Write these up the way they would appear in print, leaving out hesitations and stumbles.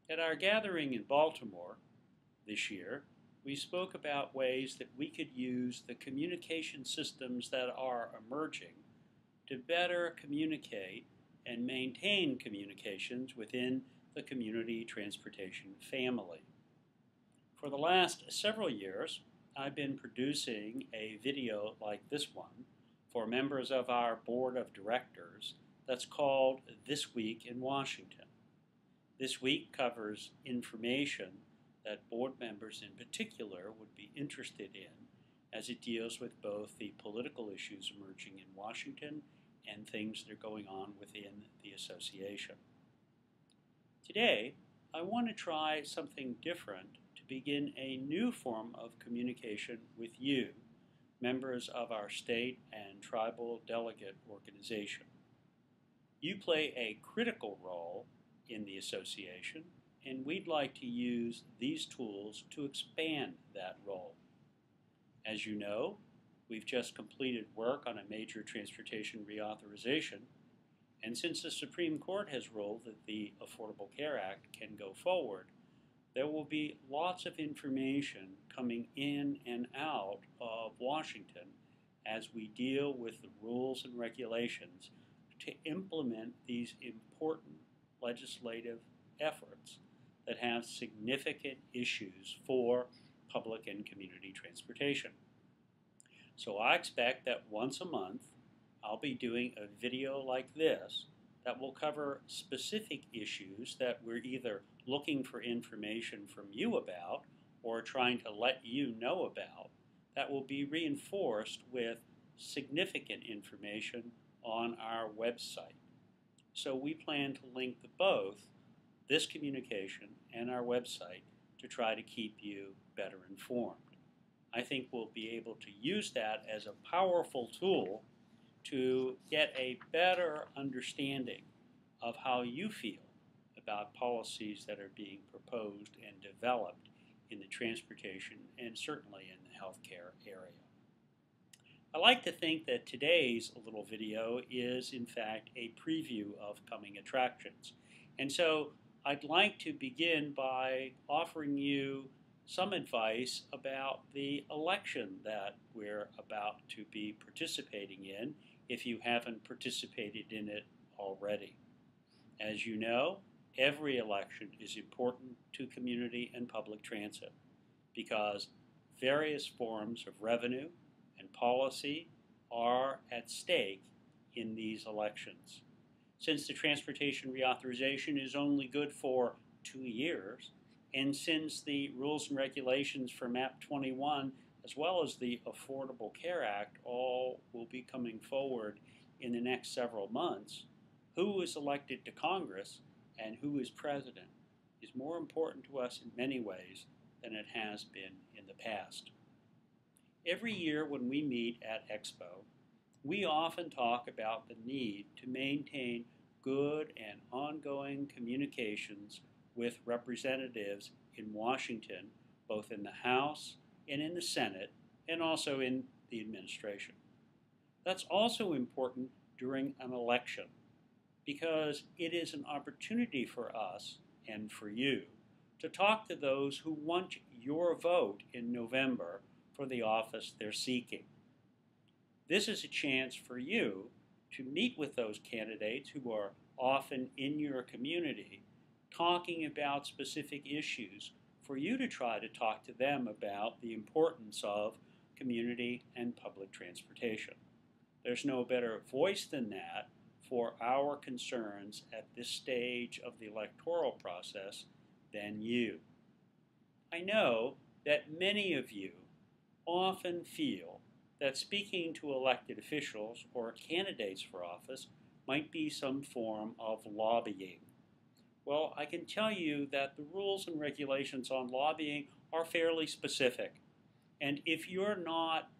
At our gathering in Baltimore this year, we spoke about ways that we could use the communication systems that are emerging to better communicate and maintain communications within the community transportation family. For the last several years, I've been producing a video like this one for members of our board of directors that's called This Week in Washington. This week covers information that board members in particular would be interested in as it deals with both the political issues emerging in Washington and things that are going on within the association. Today, I want to try something different to begin a new form of communication with you, members of our state and tribal delegate organization. You play a critical role in the association, and we'd like to use these tools to expand that role. As you know, we've just completed work on a major transportation reauthorization, and since the Supreme Court has ruled that the Affordable Care Act can go forward, there will be lots of information coming in and out of Washington as we deal with the rules and regulations to implement these important legislative efforts that have significant issues for public and community transportation. So I expect that once a month I'll be doing a video like this that will cover specific issues that we're either looking for information from you about or trying to let you know about, that will be reinforced with significant information on our website. So we plan to link both this communication and our website to try to keep you better informed. I think we'll be able to use that as a powerful tool to get a better understanding of how you feel about policies that are being proposed and developed in the transportation and certainly in the healthcare area. I like to think that today's little video is in fact a preview of coming attractions. And so I'd like to begin by offering you some advice about the election that we're about to be participating in if you haven't participated in it already. As you know, every election is important to community and public transit because various forms of revenue and policy are at stake in these elections. Since the transportation reauthorization is only good for 2 years, and since the rules and regulations for MAP 21 as well as the Affordable Care Act all will be coming forward in the next several months, who is elected to Congress and who is president is more important to us in many ways than it has been in the past. Every year when we meet at Expo, we often talk about the need to maintain good and ongoing communications with representatives in Washington, both in the House and in the Senate, and also in the administration. That's also important during an election because it is an opportunity for us and for you to talk to those who want your vote in November for the office they're seeking. This is a chance for you to meet with those candidates who are often in your community, talking about specific issues for you to try to talk to them about the importance of community and public transportation. There's no better voice than that for our concerns at this stage of the electoral process than you. I know that many of you often feel that speaking to elected officials or candidates for office might be some form of lobbying. Well, I can tell you that the rules and regulations on lobbying are fairly specific. And if you're not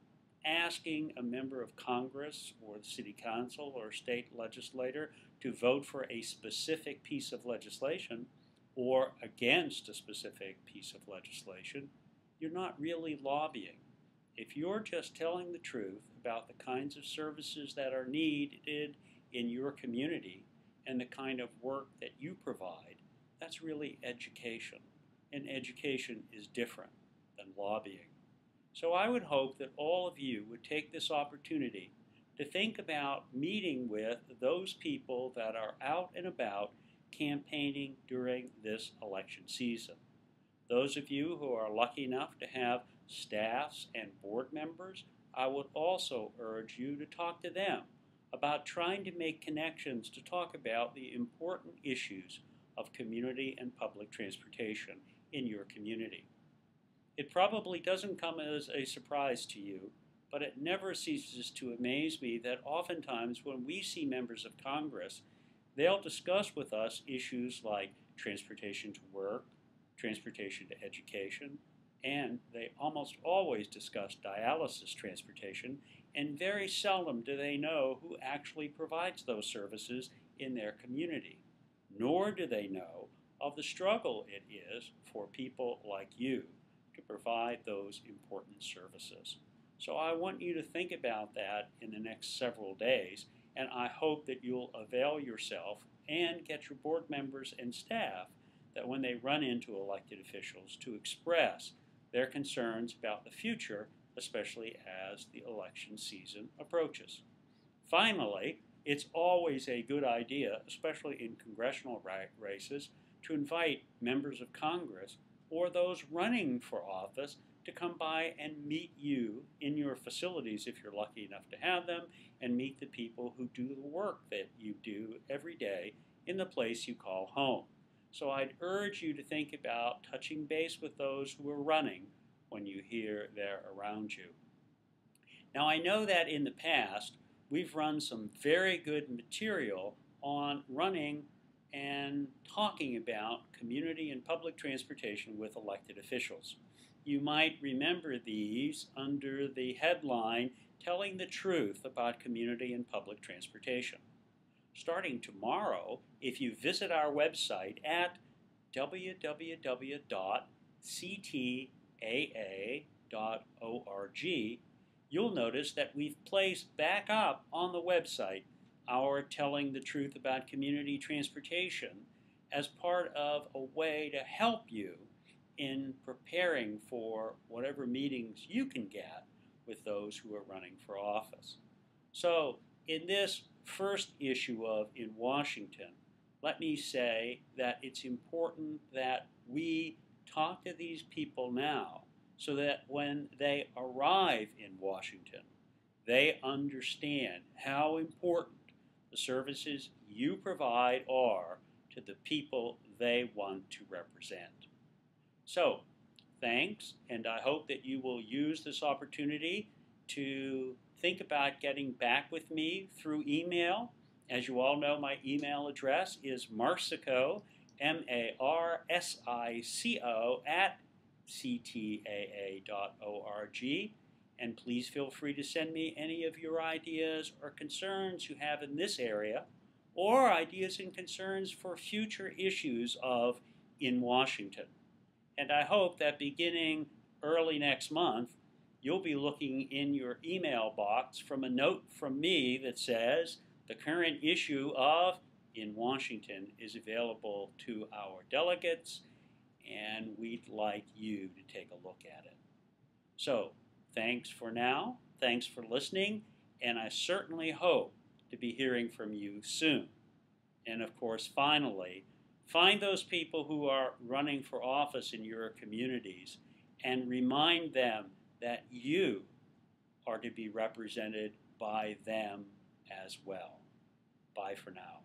asking a member of Congress or the City Council or state legislator to vote for a specific piece of legislation or against a specific piece of legislation, you're not really lobbying. If you're just telling the truth about the kinds of services that are needed in your community and the kind of work that you provide, that's really education. And education is different than lobbying. So I would hope that all of you would take this opportunity to think about meeting with those people that are out and about campaigning during this election season. Those of you who are lucky enough to have staffs and board members, I would also urge you to talk to them about trying to make connections to talk about the important issues of community and public transportation in your community. It probably doesn't come as a surprise to you, but it never ceases to amaze me that oftentimes when we see members of Congress, they'll discuss with us issues like transportation to work, transportation to education, and they almost always discuss dialysis transportation, and very seldom do they know who actually provides those services in their community, nor do they know of the struggle it is for people like you to provide those important services. So I want you to think about that in the next several days, and I hope that you'll avail yourself and get your board members and staff that when they run into elected officials to express their concerns about the future, especially as the election season approaches. Finally, it's always a good idea, especially in congressional races, to invite members of Congress or those running for office to come by and meet you in your facilities if you're lucky enough to have them, and meet the people who do the work that you do every day in the place you call home. So I'd urge you to think about touching base with those who are running when you hear they're around you. Now I know that in the past we've run some very good material on running and talking about community and public transportation with elected officials. You might remember these under the headline, Telling the Truth About Community and Public Transportation. Starting tomorrow, if you visit our website at www.ctaa.org, you'll notice that we've placed back up on the website our Telling the Truth About Community Transportation as part of a way to help you in preparing for whatever meetings you can get with those who are running for office. So in this first issue of In Washington, let me say that it's important that we talk to these people now so that when they arrive in Washington, they understand how important the services you provide are to the people they want to represent. So, thanks, and I hope that you will use this opportunity to think about getting back with me through email. As you all know, my email address is marsico, M-A-R-S-I-C-O, @ctaa.org. And please feel free to send me any of your ideas or concerns you have in this area, or ideas and concerns for future issues of In Washington. And I hope that beginning early next month, you'll be looking in your email box from a note from me that says the current issue of In Washington is available to our delegates, and we'd like you to take a look at it. So, thanks for now, thanks for listening, and I certainly hope to be hearing from you soon. And of course, finally, find those people who are running for office in your communities and remind them that you are to be represented by them as well. Bye for now.